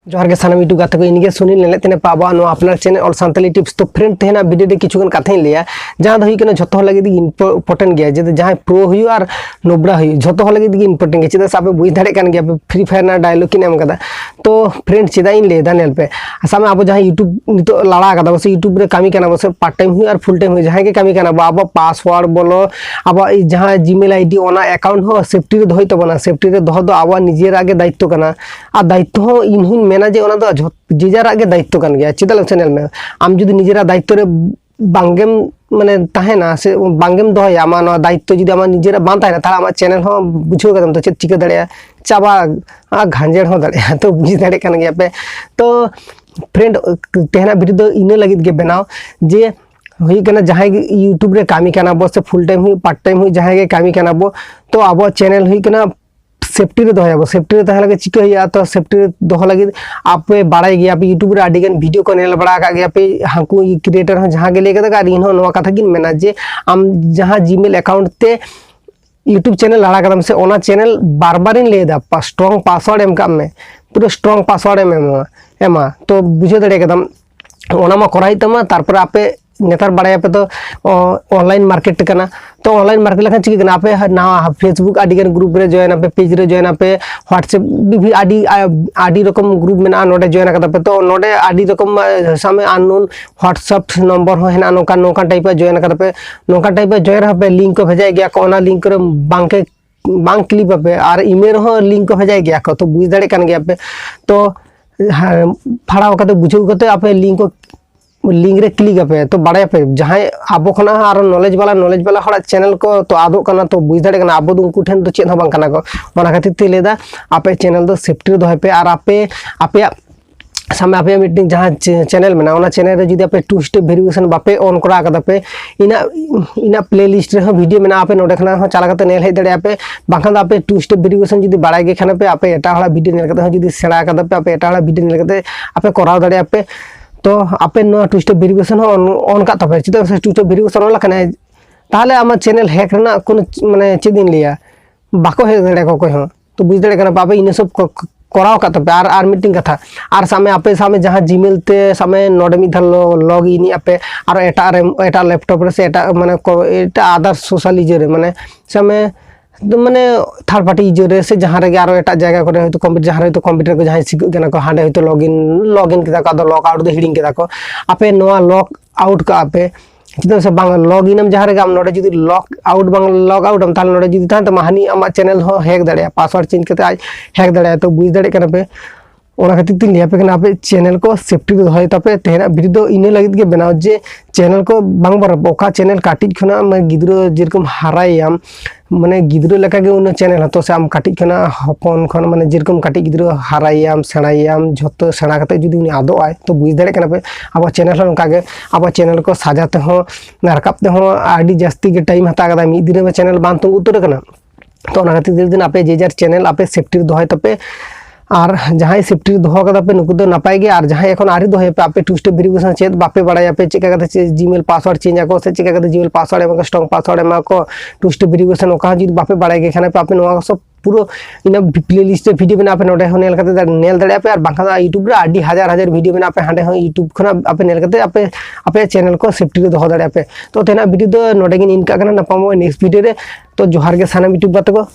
ᱡᱚᱦᱟᱨ ᱜᱮ ᱥᱟᱱᱟᱢ YouTube ᱜᱟᱛᱮ ᱠᱚ ᱤᱧ ᱜᱮ ᱥᱩᱱᱤᱞ ᱱᱮᱞᱮ ᱛᱮᱱᱮ ᱯᱟᱵᱟ ᱱᱚᱣᱟ ᱟᱯᱱᱟर ᱪᱮᱱᱮल ᱚᱞ ᱥᱟᱱᱛᱟᱞᱤ ᱴᱤᱯस तो फ्रेंड तेना वीडियो रे किछु गन कथाᱧ लैया जहां ᱫᱚ ᱦᱩᱭᱩᱜ ᱠᱟᱱᱟ ᱡᱷᱚᱛᱚ ᱦᱚᱲ ᱞᱟᱹᱜᱤᱫ ᱜᱮ इम्पोर्टेंट गया जे जहां प्रो हुई और नोबड़ा हुई ᱡᱷᱚᱛᱚ ᱦᱚᱲ ᱞᱟᱹᱜᱤᱫ गे इम्पोर्टेंट गया चेदा साबे बुझ ᱫᱟᱲᱮ ᱠᱟᱱ ᱜᱮᱭᱟ फ्री फायर ना डायलॉग किन एम कदा तो फ्रेंड चेदा इन ले दा नेल पे सामे अब जहां YouTube नितो लाड़ा कदा बस YouTube रे कामी काना बस पार्ट टाइम हुई और फुल टाइम हुई जहां के कामी काना अब पासवर्ड बोलो अब जहां जीमेल आईडी ओना अकाउंट हो सेफ्टी रे दोहई तबना सेफ्टी रे दोह दो अब निजेरा गे दायित्व कना आ दायित्व हो इन हुन मेना जे ओना दो जेजारा गे दायित्व कान गया चेदा चैनल में आम जुदी निजेरा दायित्व रे बांगेम माने ताहेना से बांगेम दोहया आमा नो दायित्व जुदी आमा निजेरा बां ताहेना ताला आमा चैनल हो बुझो कदम तो चेद चिका दड़े चाबा घांजेड़ हो दड़े तो बुझ दड़े कान गया पे तो फ्रेंड तेहना वीडियो दो इने लगित गे बनाओ जे हुई कना जहां यूट्यूब रे कामी काना बो से फुल टाइम हुई पार्ट टाइम हुई जहां गे कामी काना बो तो अब चैनल हुई कना सेफ्टी रे दोहया बो सेफ्टी रे ताहे लगे चिका हिया तो सेफ्टी रे दोह लगे आपे बाड़ाई गया पे यूट्यूब रे आडिगन वीडियो को नेल बड़ा का गया पे हाकू क्रिएटर हो जहां गे ले कदा इन हो नोवा कथा गिन मेना जे आम जहां जीमेल अकाउंट ते यूट्यूब चैनल लाड़ा कदम से ओना चैनल बार बार इन ले दा स्ट्रांग पासवर्ड एम काम में पूरा स्ट्रांग पासवर्ड एमा तो बुझे दड़े कदम ओना मा कराई तमा तारपर आपे नेतार बड़ाया पे तो ऑनलाइन मार्केट करना तो ऑनलाइन मार्केट लखन चिक करना पे ना फेसबुक आडिगन ग्रुप रे जॉइन पे पेज रे जॉइन पे व्हाट्सएप भी आडी रकम ग्रुप में नोडे जॉइन करता पे तो नोडे आडी रकम सामे अननोन व्हाट्सएप नंबर हो हेना नोका नोका टाइप जॉइन करता पे नोका टाइप जॉइन पे लिंक को भेजा गया को ओना लिंक रे बांके बांग क्लिक पे और ईमेल हो लिंक को भेजा गया को तो बुझ दड़े कान गया पे तो फाड़ा कते बुझो कते आपे लिंक को लिंक रे क्लिक पे तो बड़ाया पे जहां आबो खना आरो नॉलेज वाला हड़ा चैनल को तो आदो कना तो बुझ दड़े कना आबो उनको ठेन तो चेद हो बांग कना को ओना खातिर ते लेदा आपे चैनल दो सेफ्टी दोहे पे और आपे सामे आपे मीटिंग जहां चैनल में ना चैनल रे जुदी आपे टू स्टेप वेरिफिकेशन बापे ऑन करा कदा पे इना प्लेलिस्ट रे हो वीडियो में आपे नोडे खना हो चला कते नेल हे दड़े आपे बाखन आपे टू स्टेप वेरिफिकेशन जुदी बाड़ाय गे खाना पे आपे एटा हड़ा वीडियो नेल कते हो जुदी सेड़ा कदा पे आपे एटा हड़ा वीडियो नेल कते आपे कराव दड़े आपे तो आपे नो टू स्टेप वेरिफिकेशन हो ऑन का तबे चिता से टू स्टेप वेरिफिकेशन ऑन लखने ताहले आमा चैनल हैक रना कोन माने चेदिन लिया बाको हे दड़े को कोई हो तो बुझ दड़े कना बाबे इन सब कराव का तबे आर मीटिंग कथा आर सामे आपे सामे जहां जीमेल ते सामे नोडे मि धल लॉग इन आपे आर एटा लैपटॉप रे से एटा माने एटा अदर सोशल यूजर माने सामे तो माने थर्ड पार्टी यूजर से जहां रे आरो एटा जगह करे होय तो कंप्यूटर जहां रे तो कंप्यूटर को जहां सिक गना को हांडे होय तो लॉगिन किदा का दो लॉग आउट दो हिडिंग किदा को आपे नोआ लॉग आउट का आपे चिता से बांग लॉग इन जहां रे आम नोडे जुदी लॉग आउट बांग लॉग आउट हम ताल नोडे जुदी था तो माहनी आमा चैनल हो हैक दड़े पासवर्ड चेंज करते आज हैक दड़े तो बुझ दड़े कना पे ओना खातिर तीन लिया पे कना आपे चैनल को सेफ्टी दोहय तपे तेना वीडियो इने लगित गे बनाओ जे चैनल को बांग बर बोका चैनल काटिज खना मैं गिद्रो जेरकम हारायाम माने गिद्रो लेका गे उन चैनल हतो से आम काटिज खना हपन खन माने जेरकम काटिज गिद्रो हारायाम सेणायाम झोतो सेणा कते जुदी उनी आदो आय तो बुझ दड़े कना पे अब चैनल हो उनका गे अब चैनल को साजाते हो रकाबते हो आडी जास्ती गे टाइम हता कदा मी दिन में चैनल बांग तो उतर कना तो ओना खातिर दिन आपे जेजार चैनल आपे सेफ्टी दोहय तपे और जहां सेफ्टी दोह कदा पे नुकु दो नपाय गे और जहां एखन आरी दोहे पे आपे टू स्टेप वेरिफिकेशन चेद बापे बड़ाया पे चिका कते जीमेल पासवर्ड चेंज आको से चिका कते जीमेल पासवर्ड एम स्ट्रांग पासवर्ड एम को टू स्टेप वेरिफिकेशन ओका जुदी बापे बड़ाय गे खाने पे आपे नोआ सब पूरो इन प्लेलिस्ट वीडियो में आपे नोडे हो नेल कते नेल दड़े पे और बांका यूट्यूब रे आडी हजार वीडियो में आपे हांडे हो यूट्यूब खना आपे नेल कते आपे चैनल को सेफ्टी रे दोह दड़े पे तो तेना वीडियो दो नोडे गिन इनका कना नपामो नेक्स्ट वीडियो रे तो जोहार गे सानम यूट्यूब बात को।